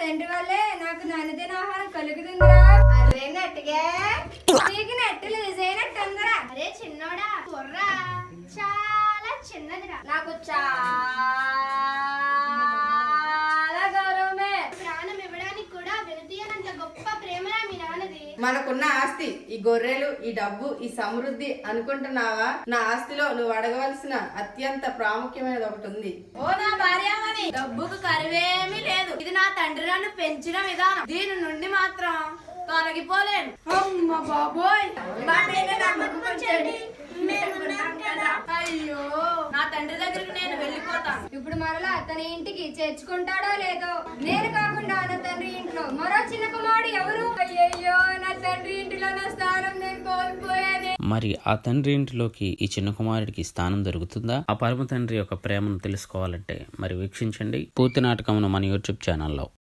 తండ్రి వల్లే నాకు నాన్నదిన ఆహారం కలుగుతుందిరా. అరే నట్టుగా నీకు నెట్టు లూజైనట్టు ఉందిరా. అరే చిన్నోడా కుర్రా చాలా చిన్నదిరా. నాకు చాలా గౌరవమే. ప్రాణం ఇవ్వడానికి కూడా వెనుతీయనంత గొప్ప ప్రేమరా మీ నాన్నది. మనకున్న ఆస్తి ఈ గొర్రెలు, ఈ డబ్బు, ఈ సమృద్ధి అనుకుంటున్నావా? నా ఆస్తిలో నువ్వు అడగవలసిన అత్యంత ప్రాముఖ్యమైనది ఒకటి ఉంది. ఓ నా భార్యమని, డబ్బుకు కరువేమీ లేదు. ఇది నా తండ్రి నన్ను పెంచిన విధానం. దీని నుండి మాత్రం తొలగిపోలేను. అమ్మ బాబోయ్, అయ్యో నా తండ్రి దగ్గరికి నేను వెళ్ళిపోతాను. ఇప్పుడు మరలా తన ఇంటికి చేర్చుకుంటాడో లేదో. నేను కాకుండా నా తండ్రి ఇంట్లో మరో చిన్న కుమారుడు ఎవరు? అయ్యయ్యో నా తండ్రి ఇంటిలో నా స్థానం నేను కోల్పోయానే. మరి ఆ తండ్రి ఇంటిలోకి ఈ చిన్న కుమారుడికి స్థానం దొరుకుతుందా? ఆ పరమ తండ్రి యొక్క ప్రేమను తెలుసుకోవాలంటే మరి వీక్షించండి పూర్తి నాటకమును మన యూట్యూబ్ ఛానల్లో.